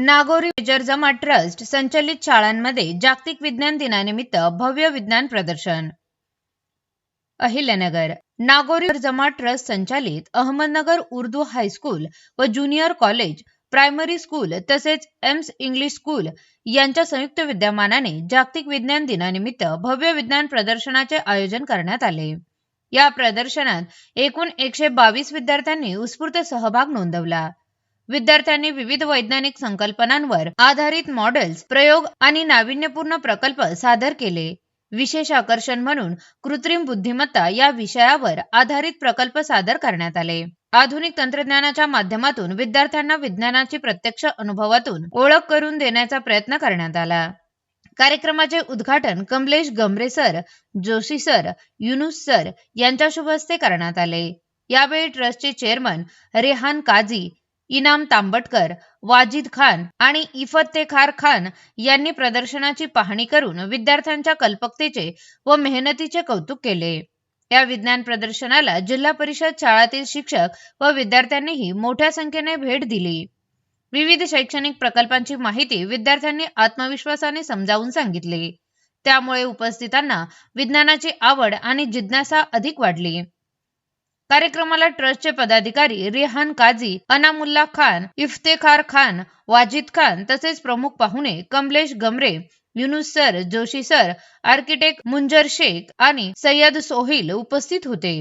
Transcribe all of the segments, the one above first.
Nagori major जमा trust संचलित शाळांमध्ये जागतिक विज्ञान दिनानिमित्त भव्य विज्ञान प्रदर्शन। अहिल्यानगर नागोरी जमा ट्रस्ट संचालित अहमदनगर उर्दू हायस्कूल व ज्युनियर कॉलेज प्रायमरी स्कूल तसेच एम्स इंग्लिश स्कूल यांच्या संयुक्त विद्यमानाने जागतिक विज्ञान दिनानिमित्त भव्य विज्ञान प्रदर्शनाचे आयोजन करण्यात आले। या प्रदर्शनात एकूण 122 विद्यार्थ्यांनी उत्स्फूर्त सहभाग नोंदवला। विद्यार्थ्यांनी विविध वैज्ञानिक संकल्पनांवर आधारित मॉडेल्स, प्रयोग आणि नाविन्यपूर्ण प्रकल्प सादर केले। विशेष आकर्षण म्हणून कृत्रिम बुद्धिमत्ता या विषयावर आधारित प्रकल्प सादर करण्यात आले। आधुनिक तंत्रज्ञानाच्या माध्यमातून विद्यार्थ्यांना विज्ञानाची प्रत्यक्ष अनुभवातून ओळख करून देण्याचा प्रयत्न करण्यात आला। कार्यक्रमाचे उद्घाटन Kamlesh Gamre sir, Joshi sir, Yunus sir यांच्या शुभ हस्ते करण्यात आले। यावेळी ट्रस्टचे चेअरमन रेहान काझी, इनाम तांबटकर, वाजिद खान आणि इफ्तेखार खान यांनी प्रदर्शनाची पाहणी करून विद्यार्थ्यांच्या कल्पकतेचे व मेहनतीचे कौतुक केले। या विज्ञान प्रदर्शनाला जिल्हा परिषद शाळातील शिक्षक व विद्यार्थ्यांनीही मोठ्या संख्येने भेट दिली। विविध शैक्षणिक प्रकल्पांची माहिती विद्यार्थ्यांनी आत्मविश्वासाने समजावून सांगितली। त्यामुळे उपस्थितांना विज्ञानाची आवड आणि जिज्ञासा अधिक वाढली। कार्यक्रमाला ट्रस्टचे पदाधिकारी रेहान काझी, अनामुल्ला खान, इफ्तेखार खान, वाजिद खान तसेच प्रमुख पाहुणे Kamlesh Gamre, Yunus sir, Joshi sir, architect Munjar Shaikh आणि सय्यद सोहिल उपस्थित होते।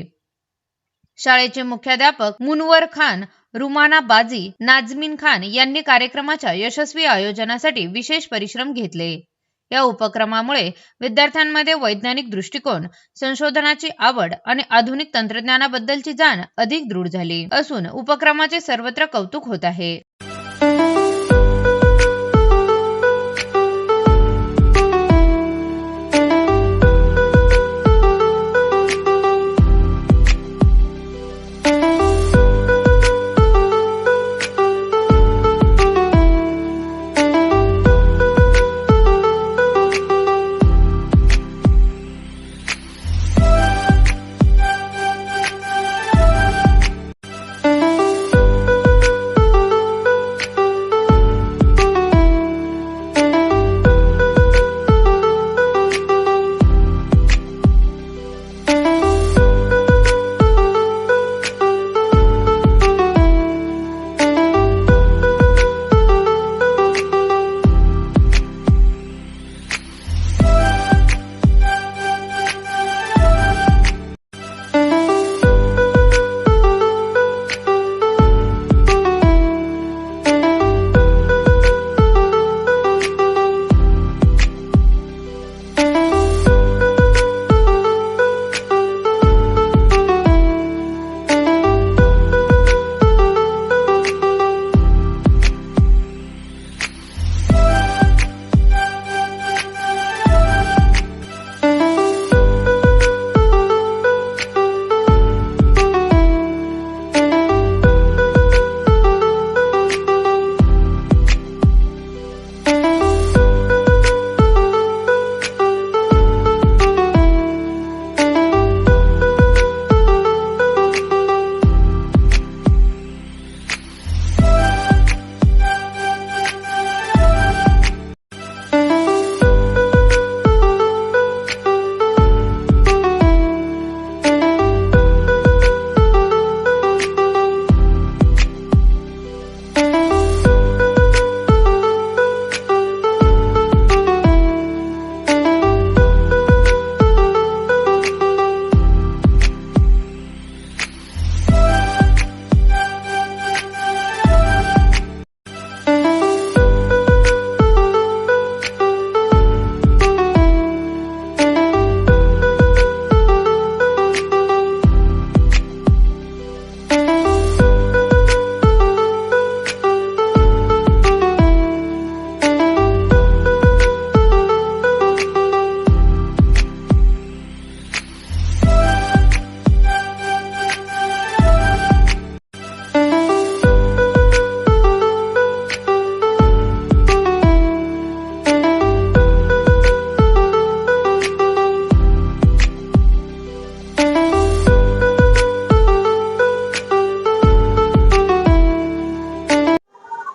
शाळेचे मुख्याध्यापक मुनवर खान, रुमाना बाजी, नाजमीन खान यांनी कार्यक्रमाच्या यशस्वी आयोजनासाठी विशेष परिश्रम घेतले। या उपक्रमामुळे विद्यार्थ्यांमध्ये वैज्ञानिक दृष्टिकोन, संशोधनाची आवड आणि आधुनिक तंत्रज्ञानाबद्दलची जाण अधिक दृढ झाली असून उपक्रमाचे सर्वत्र कौतुक होत आहे।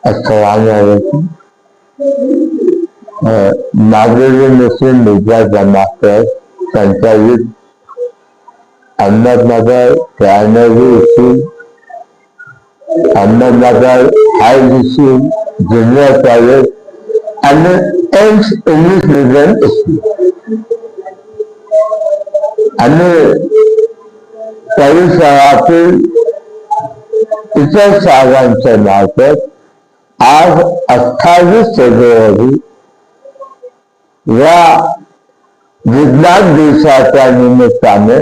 अच्छा, आज नागरिक मुस्लिम विद्या जमात ट्रस्ट संचालित अहमदनगर प्रायमरी स्कूल, अहमदनगर हाई स्कूल, ज्युनियर कॉलेज आणि एम्स इंग्लिश मीडियम स्कूल आणि परिसरातील इतर शाळांच्या मार्फत आज 28 फेब्रुवारी या विज्ञान दिवसाच्या निमित्ताने,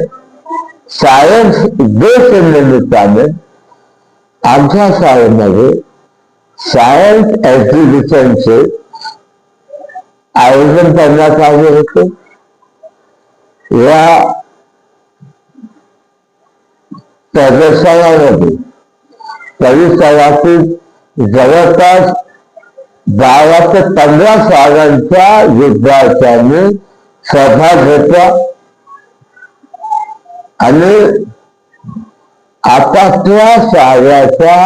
सायन्स डेच्या निमित्ताने आमच्या शाळेमध्ये सायन्स एक्झिबिशनचे आयोजन करण्यात आले होते. या प्रदर्शनामध्ये परिसरातील जवळपास 12 ते 15 शाळांच्या विद्यार्थ्यांनी सहभाग घेतला आणि आपापल्या शाळेच्या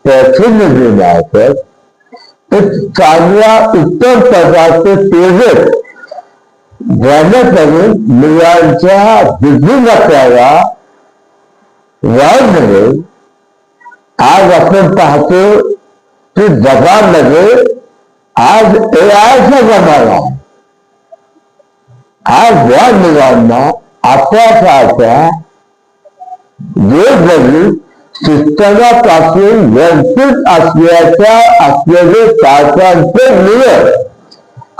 प्रतिनिधीमार्फत एक चांगल्या उत्तम प्रकारचे प्रोजेक्ट जेणेकरून मुलांच्या बुद्धिमत्तेला वाढ मिळेल. आज आपण पाहतो की जगामध्ये आज एआयचा जमाना आहे. आज या मुलांना आपल्यासारख्या वेगवेगळी शिक्षणापासून वंचित असलेले पालकांचे मुलं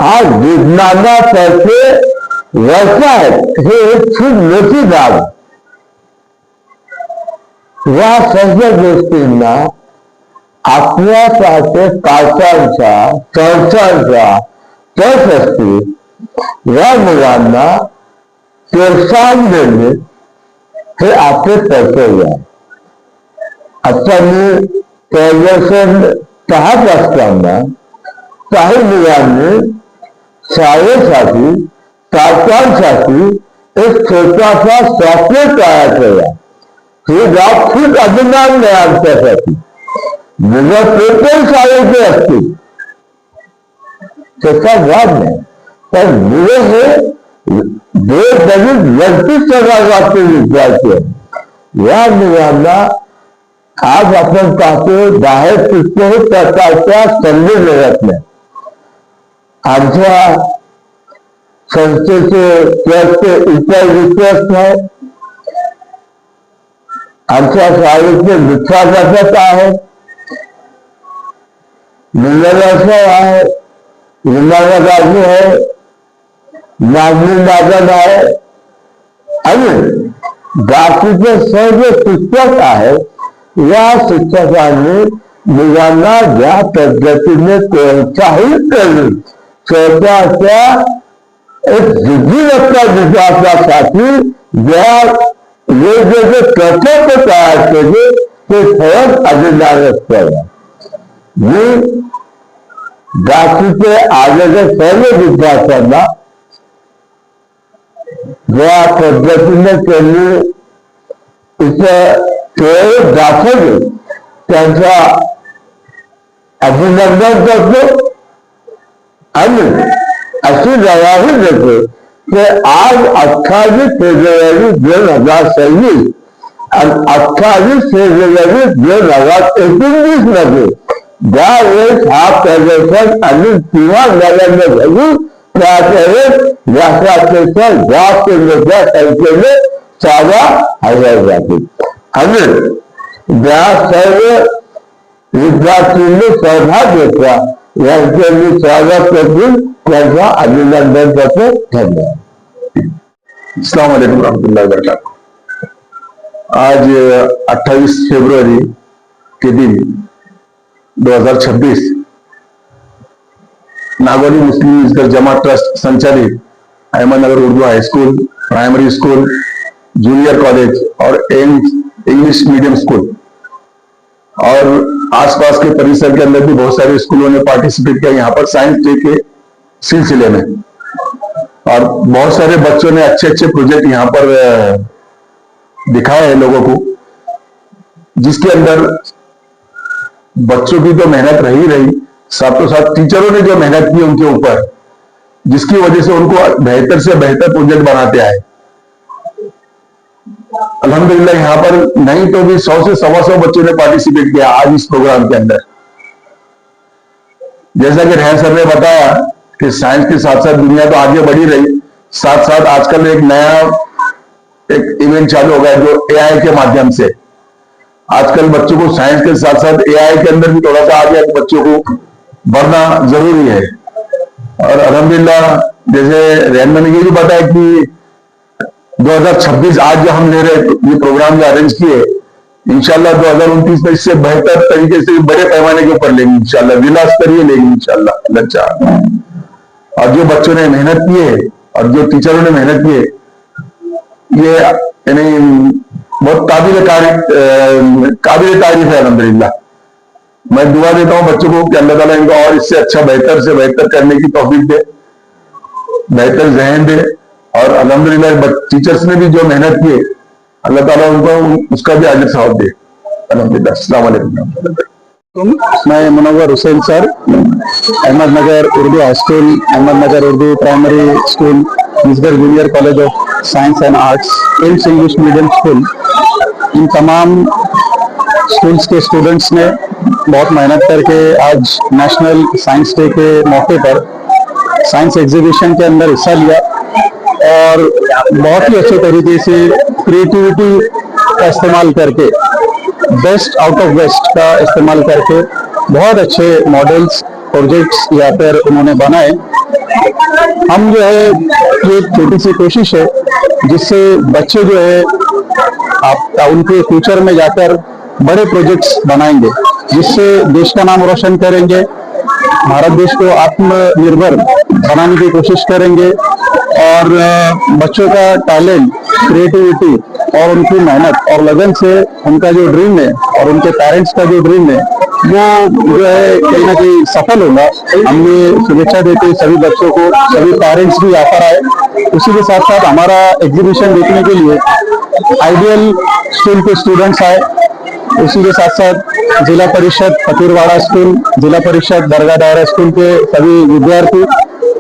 आज विज्ञानातर्फे व्यवसायात हे एक खूप मोठी बाब. या सर्व गोष्टींना आपल्यासारखे पालकांचा संस्थांचा कस असते. या मुलांना प्रोत्साहन देणे हे आपले कर्तव्य आहे. आता मी प्रदर्शन पाहत असताना काही मुलांनी शाळेसाठी पालकांसाठी एक छोटासा सॉफ्टवेअर तयार केला. हे गाव खूप अभिमान आहे आमच्यासाठी. मुलं पेपर शाळेचे असतील त्याचा वाद नाही, पण मुलं हे वरती सगळ्यात वाटते विद्यार्थी. या मुलांना आज आपण पाहतो बाहेर कुठल्याही प्रकारच्या संधी मिळत नाही. आमच्या संस्थेचे ट्रस्टचे इतर विश्वास नाही. आमच्या शाळेचे विद्यार्थ्याच आहे, निलगाव आहे, विमानगाजी आहे, नागरी मैदान आहे आणि बाकीचे सर्व शिक्षक आहेत. या शिक्षकांनी मुलांना ज्या पद्धतीने प्रोत्साहित करून स्वतःच्या एक बुद्धिमत्ता विकासासाठी ज्या वेगवेगळे प्रकल्प तयार केले ते खरंच अभिमानास्पद आहे. मी बाकीचे आलेल्या सर्व विद्यार्थ्यांना ज्या पद्धतीने त्यांनी तिथं प्रयोग दाखवले त्यांचा अभिनंदन करतो आणि अशी जवाबी देतो की आज 28 फेब्रुवारी 2026 आणि 28 फेब्रुवारी 2029 मध्ये ज्यावेळेस हा प्रदर्शन आणि किंवा नव्याने घडून त्यावेळेस व्यासापेक्षा जास्त मोठ्या संख्येने शाळा हजर जातील आणि ज्या सर्व विद्यार्थ्यांनी सहभाग घेतला यांचे मी स्वागत करून त्यांचा अभिनंदन करतो. धन्यवाद. अस्सलाम वालेकुम रहमतुल्लाहि व बरकातहू. आज 28 फरवरी के दिन 2026 नागौली मुस्लिम विजगर जमात ट्रस्ट संचालित Ahmednagar Urdu high school, primary school, junior college और इंग्लिश मीडियम स्कूल और आसपास के परिसर के अंदर भी बहुत सारे स्कूलों ने पार्टिसिपेट किया यहाँ पर साइंस डे के सिलसिले में. और बहुत सारे बच्चों ने अच्छे अच्छे प्रोजेक्ट यहाँ पर दिखाए हैं लोगों को, जिसके अंदर बच्चों की तो मेहनत रही साथों साथ टीचरों ने जो मेहनत की उनके ऊपर, जिसकी वजह से उनको बेहतर से बेहतर प्रोजेक्ट बनाते आए। अल्हम्दुलिल्लाह यहाँ पर नहीं तो भी 100 से 125 बच्चों ने पार्टिसिपेट किया आज इस प्रोग्राम के अंदर। जैसा कि रेहान सर ने बताया कि साइंस के साथ साथ दुनिया तो आगे बढ़ी रही, साथ साथ आजकल एक नया इवेंट चालू हो गया जो एआई के माध्यम से। आजकल बच्चों को साइंस के साथ साथ एआई के अंदर भी थोड़ा सा आगे बच्चों को बढ़ना जरूरी है। और अल्हम्दुलिल्लाह जैसे रेहान ने ये भी बताया कि 2026 आज जो हम ले रहे ये प्रोग्राम जो अरेंज किए, इंशाल्लाह 2029 में इससे बेहतर तरीके से बड़े पैमाने के ऊपर लेंगे, इंशाल्लाह जिला स्तरीय लेंगे इंशाल्लाह अच्छा। और जो बच्चों ने मेहनत की है और जो टीचरों ने मेहनत की है, ये यानी बहुत काबिल तारीफ है अल्हम्दुलिल्लाह। मैं दुआ देता हूं बच्चों को कि अल्लाह ताला इनको और इससे अच्छा बेहतर से बेहतर करने की तौफीक दे, बेहतर ज़हन दे। और अल्हम्दुलिल्लाह टीचर्स ने भी जो मेहनत की है, अल्लाह ताला उनको उसका भी अजर सवाब दे। अल्हम्दुलिल्लाह। अस्सलाम वालेकुम। मैं Munawwar Hussain sir, Ahmednagar Urdu high school, Ahmednagar Urdu primary school, Misgar junior college of science and arts, Aims English medium school, इन तमाम स्कूल्स के स्टूडेंट्स ने बहुत मेहनत करके आज नेशनल साइंस डे के मौके पर साइंस एग्जीबिशन के अंदर हिस्सा लिया और बहुत ही अच्छे तरीके से क्रिएटिविटी का इस्तेमाल करके, बेस्ट आउट ऑफ वेस्ट का इस्तेमाल करके बहुत अच्छे मॉडल्स, प्रोजेक्ट्स या फिर उन्होंने बनाए। हम जो है ये छोटी सी कोशिश है जिससे बच्चे जो है आप उनके फ्यूचर में जाकर बड़े प्रोजेक्ट्स बनाएंगे, जिससे देश का नाम रोशन करेंगे, भारत देश को आत्मनिर्भर बनाने की कोशिश करेंगे और बच्चों का टैलेंट, क्रिएटिविटी और उनकी मेहनत और लगन से उनका जो ड्रीम है और उनके पेरेंट्स का जो ड्रीम है वो जो है कहीं ना कहीं सफल होगा। हमने शुभेच्छा देते सभी बच्चों को, सभी पेरेंट्स भी यहाँ पर आए। उसी के साथ साथ हमारा एग्जीबिशन देखने के लिए आइडियल स्कूल के स्टूडेंट्स आए। उसी के साथ साथ जिला परिषद फकीरवाड़ा स्कूल, जिला परिषद दरगाह दायरा स्कूल के सभी विद्यार्थी,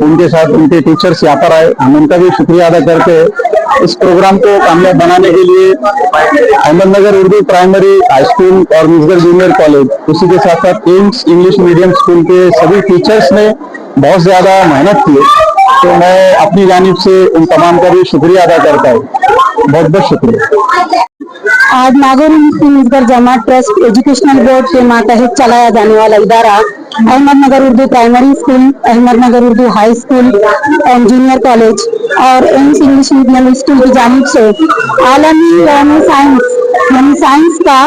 उनके साथ उनके टीचर्स यहाँ पर आए। हम उनका भी शुक्रिया अदा करके इस प्रोग्राम को कामयाब बनाने के लिए अहमदनगर उर्दू प्राइमरी हाई स्कूल और मिसगर जूनियर कॉलेज, उसी के साथ साथ एम्स इंग्लिश मीडियम स्कूल के सभी टीचर्स ने बहुत ज्यादा मेहनत की। तो मैं अपनी जानिब से उन तमाम का भी शुक्रिया अदा करता हूँ। बहुत बहुत शुक्रिया। आज नागौर मिसगर जमात ट्रस्ट एजुकेशनल बोर्ड के मातहत चलाया जाने वाला इदारा Ahmednagar Urdu primary school, Ahmednagar Urdu high school end junior college और एम्स इंग्लिश मीडियम स्कूल की जानिब से आलमी साइंस यानी साइंस का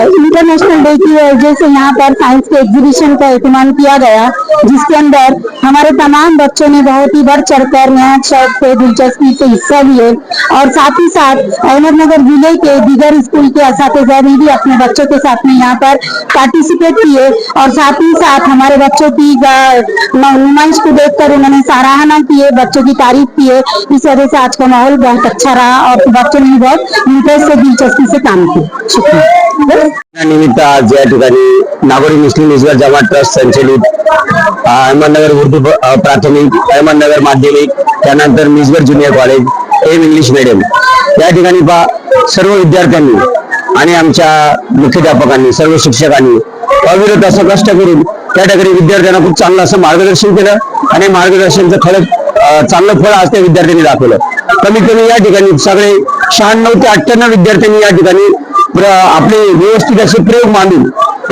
इंटरनेशनल डे की वजह से यहाँ पर साइंस के एग्जीबिशन का एहतमाम किया गया, जिसके अंदर हमारे तमाम बच्चों ने बहुत ही बढ़ चढ़कर मेहनत शौक से दिलचस्पी से हिस्सा लिए और साथ ही साथ अहमदनगर जिले के दीगर स्कूल के असातिज़ा ने भी अपने बच्चों के साथ में यहाँ पर पार्टिसिपेट किए और साथ ही साथ हमारे बच्चों की नुमाइश को देखकर उन्होंने सराहना की है, बच्चों की तारीफ की है। इस वजह से आज का माहौल बहुत अच्छा रहा और बच्चों ने बहुत इंटरेस्ट से दिलचस्पी से काम किया। शुक्रिया। निमित्त आज या ठिकाणी नागोरी मुस्लिम मिसगर जमात ट्रस्ट संचलित अहमदनगर उर्दू प्राथमिक, अहमदनगर माध्यमिक, त्यानंतर Misgar junior college, M English medium या ठिकाणी सर्व विद्यार्थ्यांनी आणि आमच्या मुख्याध्यापकांनी, सर्व शिक्षकांनी अविरत असं कष्ट करून त्या ठिकाणी विद्यार्थ्यांना खूप चांगलं असं मार्गदर्शन केलं आणि मार्गदर्शनचं खरंच चांगलं फळ आज त्या विद्यार्थ्यांनी दाखवलं। कमीत कमी या ठिकाणी सगळे 96 ते 98 विद्यार्थ्यांनी या ठिकाणी आपले व्यवस्थित असे प्रयोग मांडून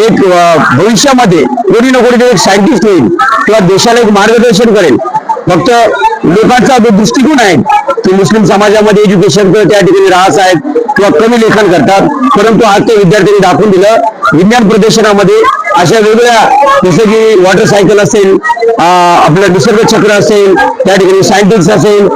एक भविष्यामध्ये कोणी ना कोणी एक सायंटिस्ट होईल किंवा देशाला एक मार्गदर्शन करेल। फक्त लोकांचा जो दृष्टिकोन आहे की मुस्लिम समाजामध्ये एज्युकेशन त्या ठिकाणी राहत आहेत किंवा कमी लेखन करतात, परंतु आज ते विद्यार्थ्यांनी दाखवून दिलं विज्ञान प्रदर्शनामध्ये अशा वेगवेगळ्या जसे की वॉटर सायकल असेल, आपलं निसर्ग चक्र असेल, त्या ठिकाणी सायंटिस्ट असेल,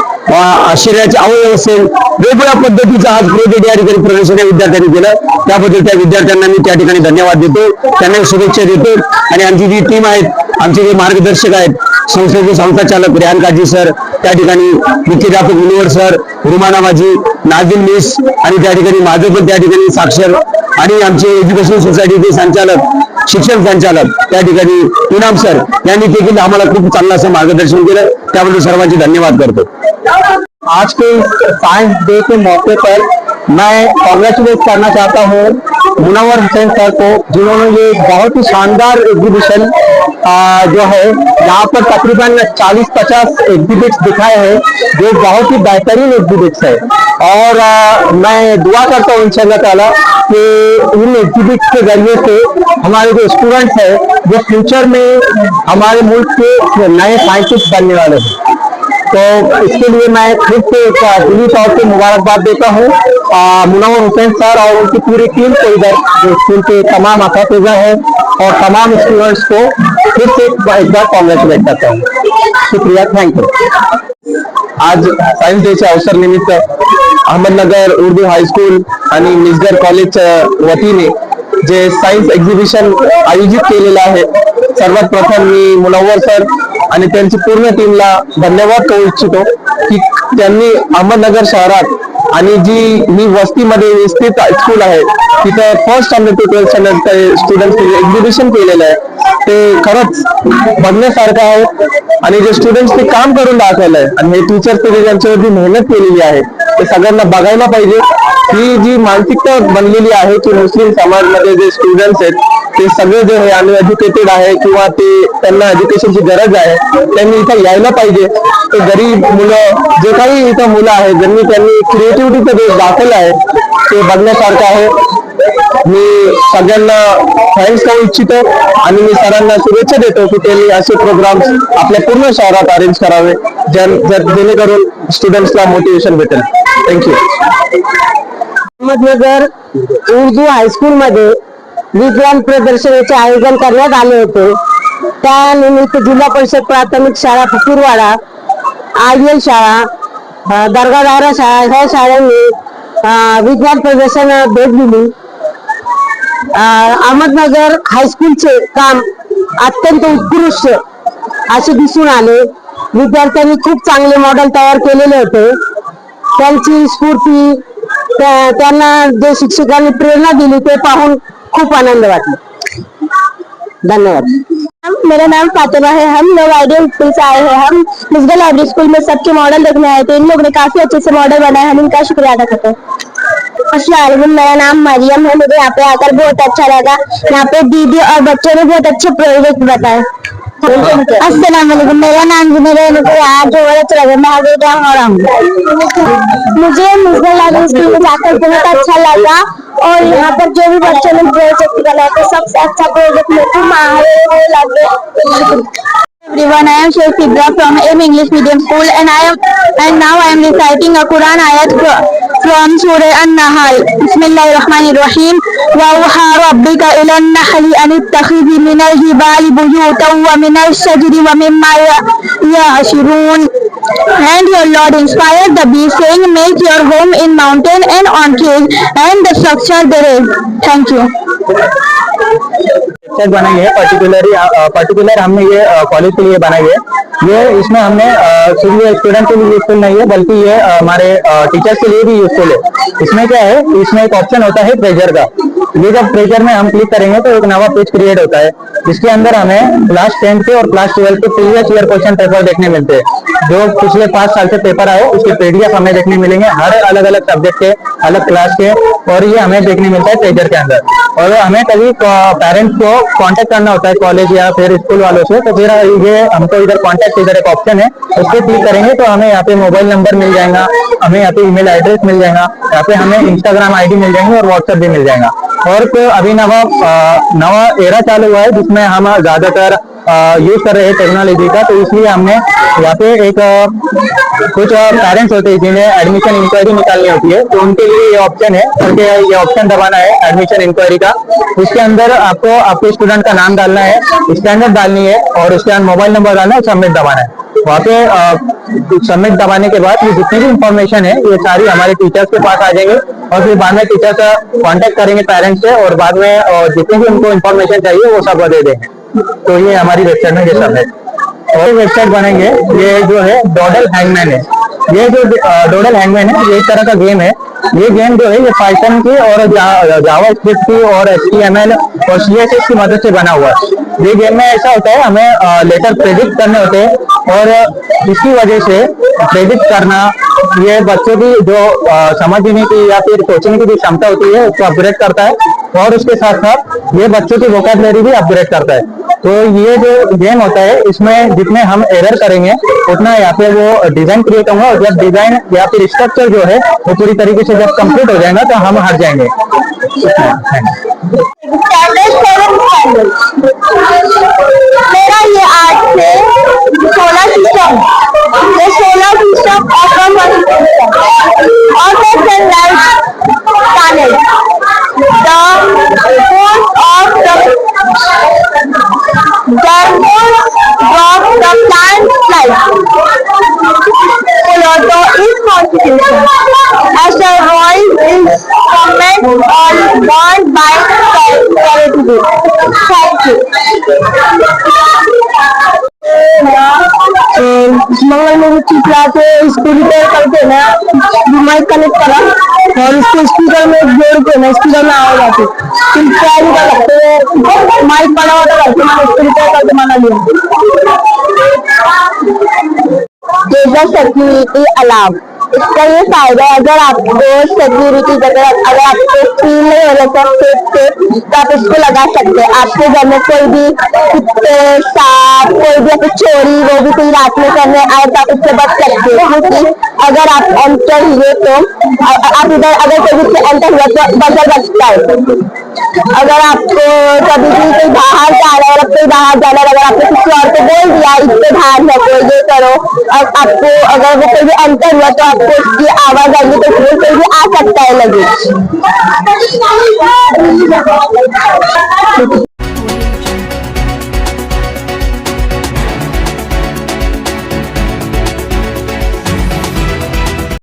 शरीराचे अवयव असेल, वेगवेगळ्या पद्धतीचा आज प्रोजेक्ट या ठिकाणी प्रदर्शन या विद्यार्थ्यांनी केलं। त्याबद्दल त्या विद्यार्थ्यांना मी त्या ठिकाणी धन्यवाद देतो, त्यांना शुभेच्छा देतो। आणि आमची जी टीम आहेत, आमचे जे मार्गदर्शक आहेत, संस्थेचे संस्थाचालक रेहान काजी सर, त्या ठिकाणी मुख्याध्यापक मुनव्वर सर, रुमाना माजी, नाझिम मिस आणि त्या ठिकाणी माझं पण त्या ठिकाणी साक्षर आणि आमचे एज्युकेशन सोसायटीचे संचालक शिक्षण संचालक त्या ठिकाणी पूनम सर यांनी देखील आम्हाला खूप चांगलं असं मार्गदर्शन केलं, त्याबद्दल सर्वांचे धन्यवाद करतो। आज के साइंस डे के मौके पर मैं कॉन्ग्रेचुलेट करना चाहता हूँ मुनव्वर हुसैन सर को, जिन्होंने ये बहुत ही शानदार एग्जीबिशन जो है यहाँ पर तकरीबन 40-50 एग्जिबिट्स दिखाए हैं, जो बहुत ही बेहतरीन एग्जिबिट्स है। और मैं दुआ करता हूँ इंशाअल्लाह ताला कि इन एग्जिबिट्स के जरिए से हमारे जो स्टूडेंट्स हैं वो फ्यूचर में हमारे मुल्क के नए साइंटिस्ट बनने वाले हैं। तो इसके लिए मैं फिर से दिली तौर से मुबारकबाद देता हूँ मुनव्वर हुसैन सर और उनकी पूरी टीम को, इधर जो स्कूल के तमाम असातिज़ा हैं और तमाम स्टूडेंट्स को फिर से एक बार कॉन्ग्रेचुलेट करता हूँ। शुक्रिया, थैंक यू। आज सायन्स डेच्या अवसर निमित्त अहमदनगर उर्दू हायस्कूल आणि मिसगर कॉलेजच्या वतीने जे सायन्स एक्झिबिशन आयोजित केलेलं आहे, सर्वात प्रथम मी मुनव्वर सर आणि त्यांची पूर्ण टीमला धन्यवाद करू इच्छितो की त्यांनी अहमदनगर शहरात आणि जी ही वस्तीमध्ये विस्तृत स्कूल आहे तिथं फर्स्ट स्टँडर्ड ते 12th स्टँडर्ड स्टुडंट्स एक्झिबिशन केलेलं आहे, ते खरंच बघण्यासारखं आहे। आणि जे स्टुडंट्स ते काम करून दाखवलं आहे आणि हे टीचर्स ते ज्यांच्यावरती मेहनत केलेली आहे ते सगळ्यांना बघायला पाहिजे। ही जी मानसिकता बनलेली आहे की मुस्लिम समाजमध्ये जे स्टुडंट्स आहेत ते सगळे जे अनएज्युकेटेड आहे किंवा ते त्यांना एज्युकेशनची गरज आहे, त्यांनी इथं यायला पाहिजे। ते गरीब मुलं जे काही इथं मुलं आहेत ज्यांनी क्रिएटिव्हिटीचा देश दाखवला आहे ते बघण्यासारखं आहे। मी सगळ्यांना थँक्स करू इच्छितो आणि मी सरांना शुभेच्छा देतो की त्यांनी असे प्रोग्राम्स आपल्या पूर्ण शहरात अरेंज करावे जेणेकरून स्टुडंट्सला मोटिवेशन भेटेल। थँक्यू। अहमदनगर उर्दू हायस्कूल मध्ये विज्ञान प्रदर्शनाचे आयोजन करण्यात आले होते। त्यानिमित्त जिल्हा परिषद प्राथमिक शाळा फकीरवाडा, आयएल शाळा, दर्गादारा शाळा ह्या शाळांनी विज्ञान प्रदर्शन भेट दिली। अहमदनगर हायस्कूलचे काम अत्यंत उत्कृष्ट असे दिसून आले। विद्यार्थ्यांनी खूप चांगले मॉडेल तयार केलेले होते। त्यांची स्फूर्ती, त्यांना जे शिक्षकांनी प्रेरणा दिली ते पाहून खूप आनंद वाटला। धन्यवाद। मेरा नाम फातिमा है। हम लोग आइडियल स्कूल से आए हैं। हम मिसगर लाइब्रेरी स्कूल में सबके मॉडल देखने आए थे। इन लोगों ने काफी अच्छे से मॉडल बनाए, हम इनका शुक्रिया अदा करते हैं। अस्सलाम, मेरा नाम मरियम है। मुझे यहाँ पे आकर बहुत अच्छा लगा। यहाँ पे दीदी और बच्चों ने बहुत अच्छे प्रोजेक्ट बताए। अस्सलाम वालेकुम, मेरा नाम जुनैद है। मुझे यहाँ जो बहुत अच्छा लगा। मैं आगे क्या हो रहा हूँ। मुझे मिसगर लाइब्रेरी स्कूल में जाकर बहुत अच्छा लगा और यहाँ पर जो भी बच्चों ने प्रोजेक्ट बनाया तो सबसे अच्छा प्रोजेक्ट मुझे माहिर लगे। Everyone, I am Sheikh Sidra from M English Medium School and now I am reciting a Quran ayat from Surah An-Nahl. Bismillahirrahmanirrahim. Wa awha rabbuka ila an-nahli an ittakhidhi min al-jibali buyutan wa min ash-shajari wa mimma ya'shurun. And your Lord inspired the beast, saying, make your home in mountain and on caves and the structure thereof. Thank you. बनाई है particular हमने ये college के लिए बनाई है। ये इसमें हमने सिर्फ स्टूडेंट के लिए यूजफुल नहीं है बल्कि ये हमारे टीचर्स के लिए भी यूजफुल है। इसमें क्या है, इसमें एक ऑप्शन होता है ट्रेजर का। ये जब ट्रेजर में हम क्लिक करेंगे तो एक नया पेज क्रिएट होता है, जिसके अंदर हमें क्लास 10 के और क्लास 12 के प्रीवियस ईयर क्वेश्चन पेपर देखने मिलते हैं। जो पिछले 5 साल से पेपर आए उसके पीडीएफ हमें देखने मिलेंगे, हर अलग अलग सब्जेक्ट के, अलग क्लास के, और ये हमें देखने मिलता है ट्रेजर के अंदर। और हमें कभी पेरेंट्स को कांटेक्ट करना होता है कॉलेज या फिर स्कूल वालों से, तो फिर ये हमको इधर कांटेक्ट, इधर एक ऑप्शन है, उस पर क्लिक करेंगे तो हमें यहाँ पे मोबाइल नंबर मिल जाएगा, हमें यहाँ पे ईमेल एड्रेस मिल जाएगा, यहाँ पे हमें इंस्टाग्राम आईडी मिल जाएंगे और व्हाट्सएप भी मिल जाएगा। और अभी नवा एरा चालू हुआ है जिसमें हम ज्यादातर यूज कर रहे हैं टेक्नोलॉजी का, तो इसलिए हमने यहाँ पे एक कुछ पेरेंट्स होते हैं जिन्हें एडमिशन इंक्वायरी निकालनी होती है, तो उनके लिए ये ऑप्शन है, करके ये ऑप्शन दबाना है एडमिशन इंक्वायरी का। उसके अंदर आपको आपके स्टूडेंट का नाम डालना है, स्टैंडर्ड डालनी है और उसके बाद मोबाइल नंबर डालना है, सबमिट दबाना है। वहाँ पे सबमिट दबाने के बाद ये जितनी भी इंफॉर्मेशन है ये सारी हमारे टीचर्स के पास आ जाएंगे और फिर बाद में टीचर्स कांटेक्ट करेंगे पेरेंट्स से और बाद में जितनी भी उनको इंफॉर्मेशन चाहिए वो सब दे देंगे। तो ये हमारी वेबसाइट में ये सब है। और वेबसाइट बनेंगे, ये जो है डॉडल हैंगमैन है, ये जो डोडल हैंगमैन है ये एक तरह का गेम है। ये गेम जो है ये पाइथन की और जावा स्क्रिप्ट की और HTML और CSS की मदद से बना हुआ है। ये गेम में ऐसा होता है हमें लेटर प्रेडिक्ट करने होते हैं और इसकी वजह से प्रेडिक्ट करना ये बच्चों की जो समझने की या फिर सोचने की जो क्षमता होती है उसको अपग्रेड करता है और उसके साथ साथ ये बच्चों की वोकैबुलरी भी अपग्रेड करता है। तो ये जो गेम होता है इसमें जितने हम एरर करेंगे उतना या फिर वो डिजाइन क्रिएट होगा और जब डिजाइन या फिर स्ट्रक्चर जो है वो पूरी तरीके से जब कंप्लीट हो जाएगा तो हम हार जाएंगे। मेरा ये आज से 16 सिस्टम ये 16 system as a voice is comment on born by charity. Thank you. मंगल में चित्रा से इसको रिपेयर करके ना माइक कनेक्ट करा और इसको स्पीकर में जोड़ के ना स्पीकर में आवाज आती फिर क्या कर सकते हैं माइक बना हुआ करके मैंने इसको रिपेयर करके माना लिया। डेटा सिक्योरिटी अलाव इसका ये फायदा है अगर आपको सिक्योरिटी अगर आपको फील नहीं हो रहा तो आप इसको लगा सकते हैं। आपके घर में कोई भी कुत्ते सांप कोई भी आपको चोरी वो भी कोई रात में करने आए तो आप इससे बच सकते हैं क्योंकि अगर आप एंटर हुए तो आप इधर अगर कोई भी एंटर हुआ तो बजर बचता है। अगर आपको कभी भी कोई बाहर जा रहा है और कोई बाहर जाना है अगर आपने किसी और को बोल दिया इससे बाहर है कोई ये करो और आपको अगर वो कोई भी एंटर हुआ तो आपको उसकी आवाज आएगी तो कोई भी आ सकता है लगे।